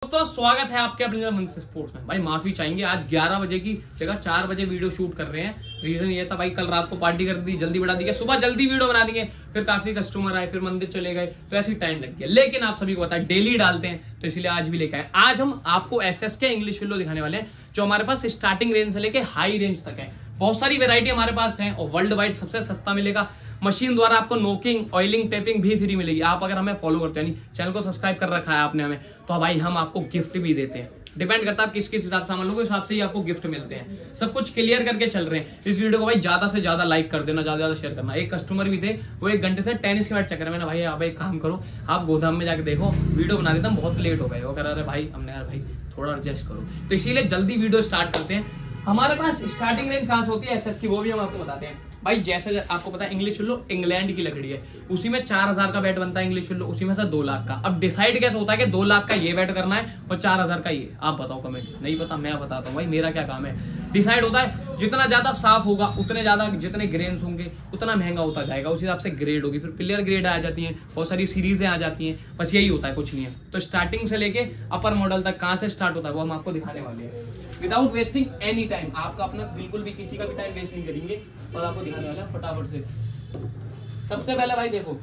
दोस्तों स्वागत है आपके अपने मंच स्पोर्ट्स में। भाई माफी चाहेंगे, आज 11 बजे की जगह 4 बजे वीडियो शूट कर रहे हैं। रीजन ये था भाई, कल रात को पार्टी कर दी, जल्दी बढ़ा दी, सुबह जल्दी वीडियो बना दिए, फिर काफी कस्टमर आए, फिर मंदिर चले गए, तो ऐसे टाइम लग गया। लेकिन आप सभी को पता है डेली डालते हैं, तो इसलिए आज भी लेकर आए। आज हम आपको एसएस के इंग्लिश फिल्लो दिखाने वाले हैं, जो हमारे पास स्टार्टिंग रेंज से लेके हाई रेंज तक है। बहुत सारी वेरायटी हमारे पास है और वर्ल्ड वाइड सबसे सस्ता मिलेगा। मशीन द्वारा आपको नोकिंग, ऑयलिंग, टेपिंग भी फ्री मिलेगी। आप अगर हमें फॉलो करते हैं, चैनल को सब्सक्राइब कर रखा है आपने हमें, तो भाई हम आपको गिफ्ट भी देते हैं। डिपेंड करता है आप किस किस हिसाब से सामान लोगे, हिसाब से ही आपको गिफ्ट मिलते हैं। सब कुछ क्लियर करके चल रहे हैं। इस वीडियो को भाई ज्यादा से ज्यादा लाइक कर देना, ज्यादा शेयर करना। एक कस्टमर भी थे, वो 1 घंटे से टेनिस के बैट चक्कर में, मैंने भाई आप एक काम करो, आप गोदाम में जाके देखो, वीडियो बना देता हूं, बहुत लेट हो गए। वो कह रहे भाई, हमने यार भाई थोड़ा एडजस्ट करो, तो इसीलिए जल्दी वीडियो स्टार्ट करते हैं। हमारे पास स्टार्टिंग रेंज कहां से होती है एसएस की, वो भी हम आपको बताते हैं। भाई जैसे आपको पता है इंग्लिश फिल्लो इंग्लैंड की लकड़ी है, उसी में 4000 का बैट बनता है इंग्लिश फिल्लो, उसी में से 2 लाख का। अब डिसाइड कैसे होता है कि 2 लाख का ये बैट करना है और 4000 का ये? आप बताओ कमेंट। नहीं पता, मैं बताता हूँ भाई, मेरा क्या काम है। डिसाइड होता है जितना ज्यादा साफ होगा, उतने ज्यादा जितने ग्रेन्स होंगे उतना महंगा होता जाएगा, उस हिसाब से ग्रेड होगी, फिर प्लेयर ग्रेड आ जाती है, बहुत सारी सीरीजें आ जाती हैं। बस यही होता है, कुछ नहीं है। तो स्टार्टिंग से लेके अपर मॉडल तक कहां से स्टार्ट होता है वो हम आपको दिखाने वाले हैं, विदाउट वेस्टिंग एनी टाइम। आपका अपना बिल्कुल भी किसी का भी टाइम वेस्ट नहीं करेंगे और आपको दिखाने वाला है फटाफट से। सबसे पहले भाई देखो,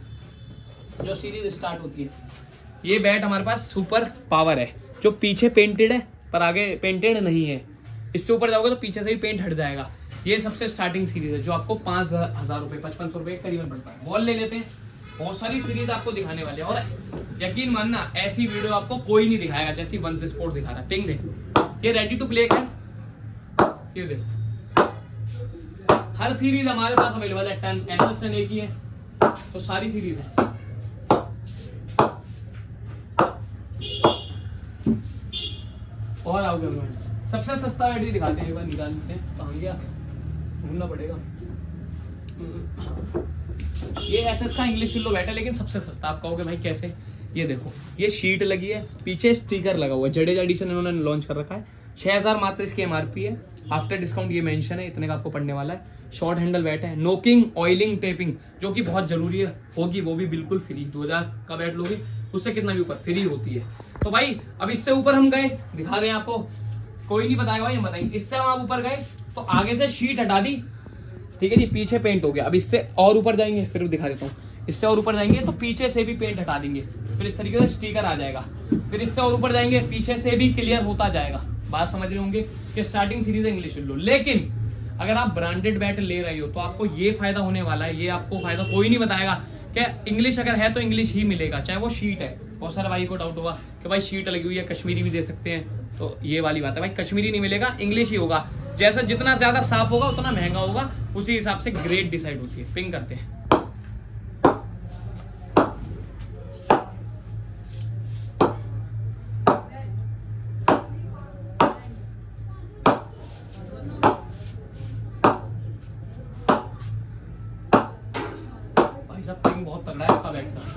जो सीरीज स्टार्ट होती है, ये बैट हमारे पास सुपर पावर है, जो पीछे पेंटेड है पर आगे पेंटेड नहीं है। इससे ऊपर जाओगे तो पीछे से भी पेंट हट जाएगा। ये सबसे स्टार्टिंग सीरीज है, जो आपको 5000 रुपए, 5500 रुपए करीबन पड़ता है। बॉल ले लेते हैं, बहुत सारी सीरीज आपको दिखाने वाले हैं, और यकीन मानना ऐसी वीडियो आपको कोई नहीं दिखाएगा जैसी वंस स्पोर्ट दिखा रहा है। पिंग दे, ये रेडी टू प्ले है, ये देख। हर सीरीज हमारे पास अवेलेबल है। 10 एसएस 10 एक ही है, तो सारी सीरीज है। और आओगे सबसे सस्ता बैटरी दिखाते हैं, एक बार निकाल लेते हैं। कहाँ गया, ढूंढना पड़ेगा। ये एसएस का इंग्लिश फिल्लो बैट है, लेकिन सबसे सस्ता। आप कहोगे भाई कैसे? ये देखो, ये शीट लगी है, पीछे स्टिकर लगा हुआ है, जडेजा एडिशन इन्होंने लॉन्च कर रखा है। 6000 मात्र इसकी एमआरपी है, आफ्टर डिस्काउंट ये मेंशन है, इतने का आपको पड़ने वाला है। शॉर्ट हैंडल बैट है, नोकिंग, ऑयलिंग, टेपिंग जो कि बहुत जरूरी है, होगी वो भी बिल्कुल फ्री। 2000 का बैट लोगे उससे कितना भी ऊपर फ्री होती है। तो भाई अब इससे ऊपर हम गए, दिखा रहे हैं आपको, कोई नहीं बताएगा भाई, हम बताएंगे। इससे हम ऊपर गए तो आगे से शीट हटा दी, ठीक है जी, पीछे पेंट हो गया। अब इससे और ऊपर जाएंगे, फिर दिखा देता हूँ। इससे और ऊपर जाएंगे तो पीछे से भी पेंट हटा देंगे, फिर इस तरीके से स्टिकर आ जाएगा। फिर इससे और ऊपर जाएंगे, पीछे से भी क्लियर होता जाएगा। बात समझ रहे होंगे कि स्टार्टिंग सीरीज इंग्लिश फिल्लो। लेकिन अगर आप ब्रांडेड बैट ले रहे हो तो आपको ये फायदा होने वाला है, ये आपको फायदा कोई नहीं बताएगा कि इंग्लिश अगर है तो इंग्लिश ही मिलेगा, चाहे वो शीट है। बहुत सारे भाई को डाउट होगा कि भाई शीट लगी हुई है, कश्मीरी भी दे सकते हैं, तो ये वाली बात है भाई, कश्मीरी नहीं मिलेगा, इंग्लिश ही होगा। जैसा जितना ज्यादा साफ होगा उतना महंगा होगा, उसी हिसाब से ग्रेड डिसाइड होती है। पिंग करते हैं। भाई साहब पिंग बहुत तगड़ा है इसका बैट का।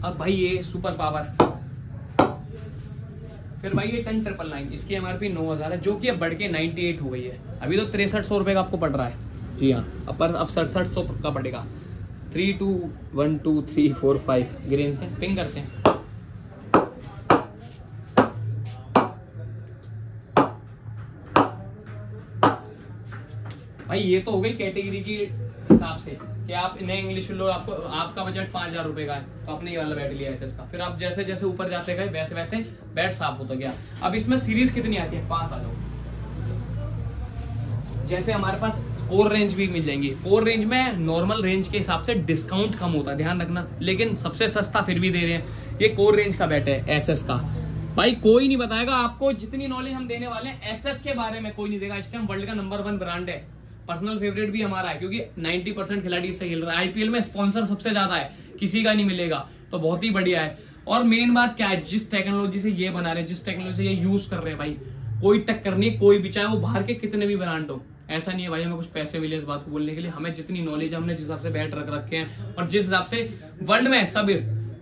अब भाई ये सुपर पावर, फिर भाई ये 10 999, इसकी एमआरपी 9000 है, जो कि अब बढ़ के 98 हो गई है। अभी तो 6300 रुपए का आपको पड़ रहा है। जी हाँ, अब 6700 का पड़ेगा। 3 2 1 2 3 4 5 ग्रेन से पिंग करते हैं। भाई ये तो हो गई कैटेगरी की हिसाब से कि आप नए इंग्लिश लो, आपको आपका बजट 5000 रुपए का है, तो आपने ये वाला बैट लिया एसएस का। फिर आप जैसे जैसे ऊपर जाते गए वैसे वैसे बैट साफ होता गया। अब इसमें सीरीज कितनी आती है, 5 आ जाओ। जैसे हमारे पास कोर रेंज भी मिल जाएंगी। कोर रेंज में नॉर्मल रेंज के हिसाब से डिस्काउंट कम होता है, ध्यान रखना, लेकिन सबसे सस्ता फिर भी दे रहे हैं। ये कोर रेंज का बैट है एसएस का। भाई कोई नहीं बताएगा आपको, जितनी नॉलेज हम देने वाले हैं एसएस के बारे में कोई नहीं देगा। इस टाइम वर्ल्ड का नंबर 1 ब्रांड है, पर्सनल फेवरेट भी हमारा है, क्योंकि 90% खिलाड़ी इससे खेल रहा है। आईपीएल में स्पॉन्सर सबसे ज्यादा है, किसी का नहीं मिलेगा, तो बहुत ही बढ़िया है। और मेन बात क्या है, जिस टेक्नोलॉजी से ये बना रहे हैं, जिस टेक्नोलॉजी से ये यूज कर रहे हैं, भाई कोई टक्कर नहीं, कोई भी, चाहे वो बाहर के कितने भी ब्रांड हो। ऐसा नहीं है भाई हमें कुछ पैसे मिले इस बात को बोलने के लिए, हमें जितनी नॉलेज है, हमने जिस हिसाब से बैट रख रखे हैं और जिस हिसाब से वर्ल्ड में सब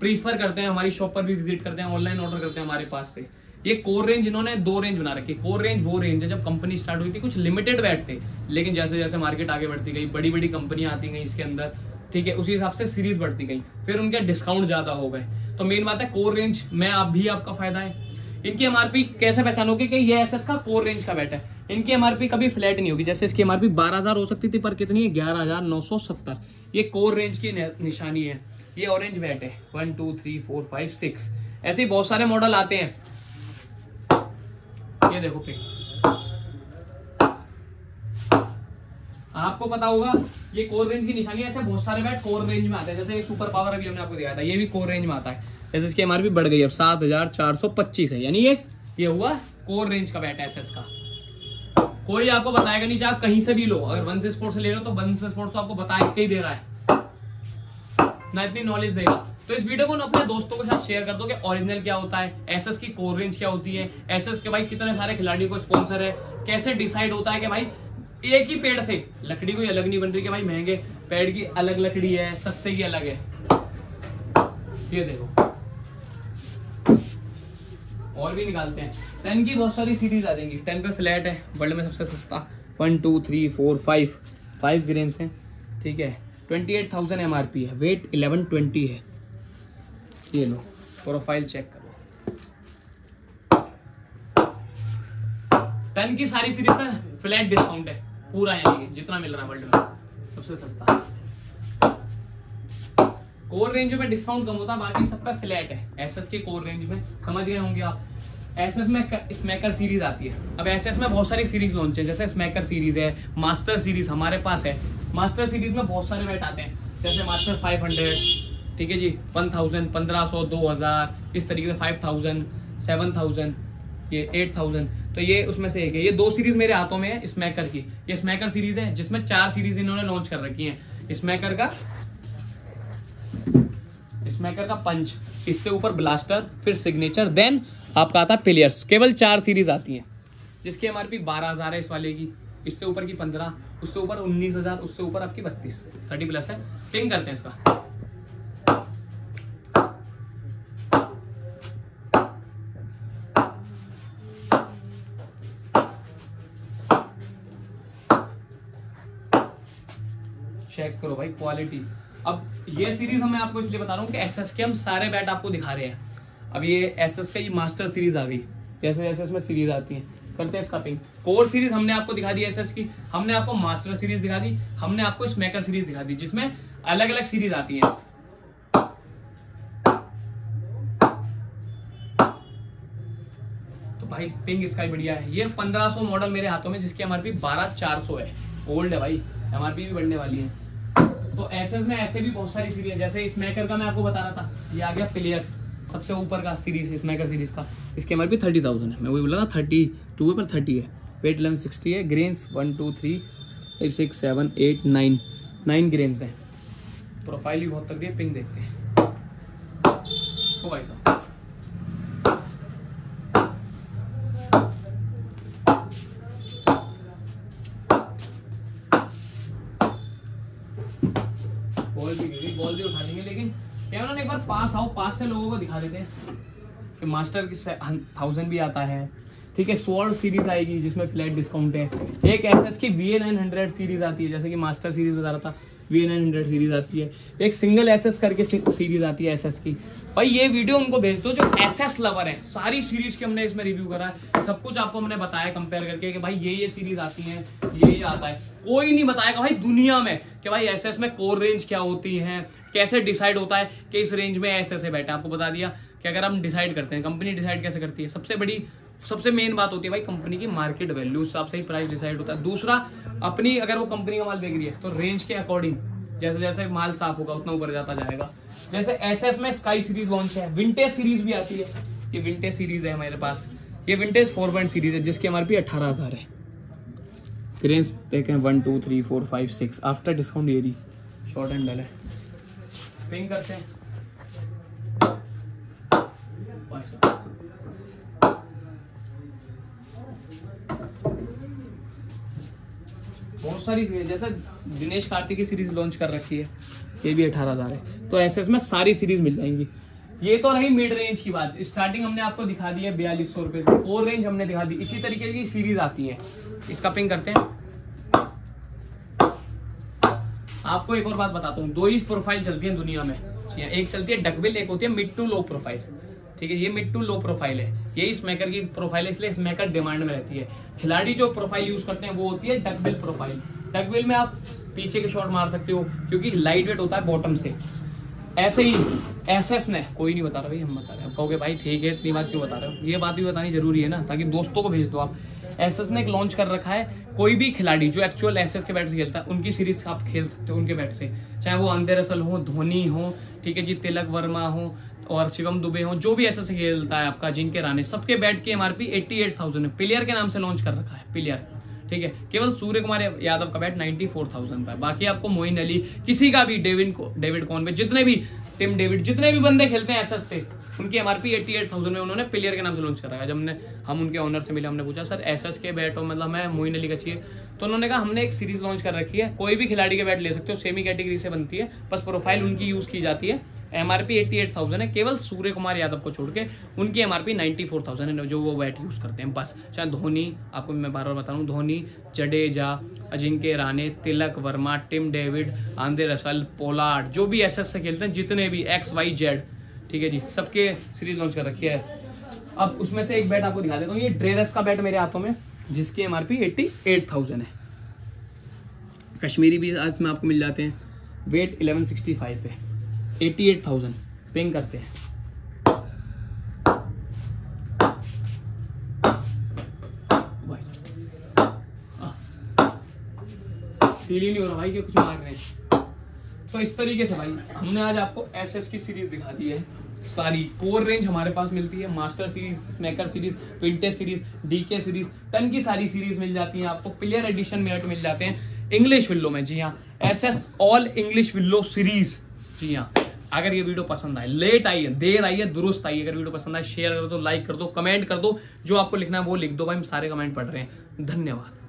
प्रीफर करते हैं, हमारी शॉप पर भी विजिट करते हैं, ऑनलाइन ऑर्डर करते हैं हमारे पास से। ये कोर रेंज इन्होंने 2 रेंज बना रखी है। कोर रेंज वो रेंज है जब कंपनी स्टार्ट हुई थी कुछ लिमिटेड बैट थे, लेकिन जैसे जैसे मार्केट आगे बढ़ती गई, बड़ी बड़ी कंपनियां आती गई इसके अंदर, ठीक है, उसी हिसाब से सीरीज बढ़ती गई, फिर उनके डिस्काउंट ज्यादा हो गए। तो मेन बात है कोर रेंज में आप भी आपका फायदा है। इनकी एमआरपी कैसे पहचानोगे कि ये एसएस का कोर रेंज का बैट है? इनकी एमआरपी कभी फ्लैट नहीं होगी। जैसे इसकी एमआरपी 12,000 हो सकती थी, पर कितनी है? 11,970। ये कोर रेंज की निशानी है। ये ऑरेंज बैट है। 1 2 3 4 5 6 ऐसे ही बहुत सारे मॉडल आते हैं। ये देखो पे आपको पता होगा ये कोर रेंज की निशानी है। ऐसे बहुत सारे बैट कोर रेंज में आते हैं। जैसे ये सुपर पावर अभी हमने आपको दिखाया था, ये भी कोर रेंज में आता है। जैसे इसकी एमआरपी बढ़ गई अब 7,425 है, यानी ये हुआ कोर रेंज का बैट है एसएस का। कोई आपको बताएगा नहीं, चाहे आप कहीं से भी लो। अगर वंश स्पोर्ट्स से ले रहे हो तो वंश स्पोर्ट्स तो आपको बता के ही दे रहा है ना, इतनी नॉलेज देगा। तो इस वीडियो को ना अपने दोस्तों के साथ शेयर कर दो कि ओरिजिनल क्या होता है, एसएस की कोर रेंज क्या होती है, एसएस के भाई कितने सारे खिलाड़ियों को स्पॉन्सर है, कैसे डिसाइड होता है कि भाई एक ही पेड़ से लकड़ी कोई अलग नहीं बन रही कि भाई महंगे पेड़ की अलग लकड़ी है, सस्ते की अलग है। ये देखो और भी निकालते हैं। 10 की बहुत सारी सीरीज आ जाएंगी। 10 पे फ्लैट है, वर्ल्ड में सबसे सस्ता। 1 2 3 4 5 ग्रेन्स हैं, ठीक है। 28,000 एमआरपी है, वेट 1120 है। ये लो प्रोफाइल चेक करो। 10 की सारी सीरीज का फ्लैट डिस्काउंट है पूरा, यानी जितना मिल रहा है वर्ल्ड में सबसे सस्ता। कोर रेंज में डिस्काउंट कम होता है, बाकी सब पे फ्लैट है। एसएस की कोर रेंज में समझ गए होंगे आप। एसएस में स्मैकर सीरीज आती है। अब एसएस में बहुत सारी सीरीज लॉन्च है, जैसे स्मैकर सीरीज है, मास्टर सीरीज हमारे पास है। मास्टर सीरीज में बहुत सारे बैट आते हैं, जैसे मास्टर 500, ठीक है जी, 1000, 1500, 2000, इस तरीके से 5000, 7000, ये 8000। तो ये उसमें से एक है। ये 2 सीरीज मेरे हाथों में है स्मैकर की। ये स्मैकर सीरीज है जिसमें 4 सीरीज इन्होंने लॉन्च कर रखी है। स्मैकर का पंच, इससे ऊपर ब्लास्टर, फिर सिग्नेचर, देन आपका आता है पिलियर्स। केवल 4 सीरीज आती है, जिसकी एमआरपी 12,000 है इस वाले की, इससे ऊपर की 15, उससे ऊपर 19,000, उससे ऊपर आपकी 32, 30+ है। पिंग करते हैं इसका। चेक करो भाई क्वालिटी। अब ये सीरीज मैं आपको इसलिए बता रहा हूँ कि एसएस के हम सारे बैट आपको दिखा रहे हैं। अब ये एसएस का ये मास्टर सीरीज आ गई, जैसे एसएस में सीरीज आती है। करते हैं इसका पिंग। कोर सीरीज हमने आपको दिखा दी एसएस की, हमने आपको मास्टर सीरीज दिखा दी, हमने आपको स्मैकर सीरीज दिखा दी, जिसमें अलग अलग सीरीज आती है। तो भाई पिंग इसका ही बढ़िया है। ये 1500 मॉडल मेरे हाथों में, जिसकी एमआरपी 12,400 है। ओल्ड है भाई, एमआरपी भी बढ़ने वाली है। तो एसएस में ऐसे भी बहुत सारी सीरीज है, जैसे स्मैकर का मैं आपको बता रहा था, ये आ गया पिलियर्स, सबसे ऊपर का सीरीज स्मैकर सीरीज का। इसकी एमआरपी 30,000 है। मैं वही बोला ना 32 है पर 30 है। वेट 1160 है। ग्रेन्स 1 2 3 6 7 8 9 ग्रेन्स है। प्रोफाइल भी बहुत तगड़ी है। पिंग देखते हैं ओ भाई साहब। बॉल भी उठा लेंगे, लेकिन क्या उन्होंने एक बार पास से लोगों को दिखा देते हैं कि मास्टर की 1000 भी आता है, ठीक है। स्वॉर्ड सीरीज आएगी जिसमें फ्लैट डिस्काउंट है। एक एसएस की VA900 सीरीज आती है, जैसे कि मास्टर सीरीज बता रहा था, VA900 सीरीज आती है। एक सिंगल एसएस करके सीरीज आती है एसएस की। भाई ये वीडियो उनको भेज दो जो एसएस लवर है। सारी सीरीज की हमने इसमें रिव्यू करा है, सब कुछ आपको हमने बताया कंपेयर करके कि भाई ये सीरीज आती है, ये आता है। कोई नहीं बताएगा भाई दुनिया में कि भाई एसएस में कोर रेंज क्या होती है, कैसे डिसाइड होता है कि इस रेंज में एसएस है बैठा। आपको बता दिया कि अगर हम डिसाइड करते हैं, कंपनी डिसाइड कैसे करती है, सबसे मेन बात होती है भाई कंपनी की मार्केट वैल्यू, उस हिसाब से ही प्राइस डिसाइड होता है। दूसरा, अपनी अगर वो कंपनी का माल बेच रही है तो रेंज के अकॉर्डिंग जैसे जैसे माल साफ होगा उतना ऊपर जाता जाएगा। जैसे एसएस में स्काई सीरीज लॉन्च है, विंटेज सीरीज भी आती है। ये विंटेज सीरीज है हमारे पास, ये विंटेज 4 पॉइंट सीरीज है, जिसकी एमआरपी 18,000 है। ग्रेन्स देखें 1 2 3 4 5 6 आफ्टर डिस्काउंट। ये शॉर्ट हैंडल है। पिंग करते हैं। बहुत सारी सीरीज, जैसे दिनेश कार्तिक की सीरीज लॉन्च कर रखी है, ये भी 18,000 है। तो एसएस में सारी सीरीज मिल जाएंगी। ये तो रही मिड रेंज की बात। स्टार्टिंग हमने आपको दिखा दी है 4200 रुपए से, 4 रेंज हमने दिखा दी। इसी तरीके की सीरीज आती है। इसका पिंग करते हैं। आपको एक और बात बताता हूँ, 2 ही प्रोफाइल चलती है दुनिया में। एक चलती है डकबिल, एक होती है मिड टू लो प्रोफाइल। ठीक है, ये मिड टू लो प्रोफाइल है, यही स्मैकर की प्रोफाइल है, इसलिए स्मैकर डिमांड में रहती है। खिलाड़ी जो प्रोफाइल यूज करते हैं वो होती है डकबिल प्रोफाइल। डकबिल में आप पीछे के शॉट मार सकते हो क्योंकि लाइट वेट होता है बॉटम से। ऐसे ही एसएस ने, कोई नहीं बता रहा भाई, हम बता रहे हैं। कहोगे भाई ठीक है, इतनी बात क्यों बता रहे हो? ये बात भी बतानी जरूरी है ना, ताकि दोस्तों को भेज दो आप। एसएस ने एक लॉन्च कर रखा है, कोई भी खिलाड़ी जो एक्चुअल एसएस के बैट से खेलता है उनकी सीरीज आप खेल सकते हो उनके बैट से, चाहे वो अंदर रसल हो, धोनी हो, ठीक है जी, तिलक वर्मा हो और शिवम दुबे हो, जो भी एसएस से खेलता है आपका, जिनके राणे, सबके बैट की एमआरपी 88,000 है। प्लेयर के नाम से लॉन्च कर रखा है, प्लेयर। ठीक है, केवल सूर्य कुमार यादव का बैट 94,000 का है। बाकी आपको मोइन अली, किसी का भी, डेविड कॉनवे, जितने भी, टिम डेविड, जितने भी बंदे खेलते हैं एसएस से, उनकी एमआरपी 88,000 में उन्होंने प्लेयर के नाम से लॉन्च करा है। जब हम उनके ओनर से मिले, हमने पूछा सर एसएस के बैट हो, मतलब मैं मोइन अली का चाहिए, तो उन्होंने कहा हमने एक सीरीज लॉन्च कर रखी है, कोई भी खिलाड़ी के बैट ले सकते हो, सेमी कैटेगरी से बनती है, बस प्रोफाइल उनकी यूज की जाती है। एमआरपी 88,000 है, केवल सूर्य कुमार यादव को छोड़ के उनकी एमआरपी 94,000 है, जो वो बैट यूज करते हैं बस। चाहे धोनी, आपको मैं बार बार बता रहा हूँ, Dhoni, Jadeja, Ajinkya Rane, Tilak Varma, Tim David, Andre Russell, Pollard, जो भी एसएस से खेलते हैं, जितने भी XYZ, ठीक है जी, सबके सीरीज लॉन्च कर रखी है। अब उसमें से एक बैट आपको दिखा देता हूँ, ये ड्रेरस का बैट मेरे हाथों में, जिसकी एमआरपी 88,000 है। कश्मीरी भी आज में आपको मिल जाते हैं, वेट 1165 है, 88,000। पिंग करते हैं। फील ही नहीं हो रहा भाई कि कुछ मार रहे हैं। तो इस तरीके से भाई हमने आज आपको एसएस की सीरीज दिखा दी है सारी। 4 रेंज हमारे पास मिलती है, master series, smacker series, vintage series, DK series, ton की सारी सीरीज मिल जाती है आपको। प्लेयर एडिशन में मिल जाते हैं इंग्लिश विल्लो में, जी हाँ, SS all English willow series. जी हाँ, अगर ये वीडियो पसंद आए, लेट आई है, देर आई है, दुरुस्त आई है, अगर वीडियो पसंद आए शेयर कर दो, लाइक कर दो, कमेंट कर दो, जो आपको लिखना है वो लिख दो भाई, हम सारे कमेंट पढ़ रहे हैं। धन्यवाद।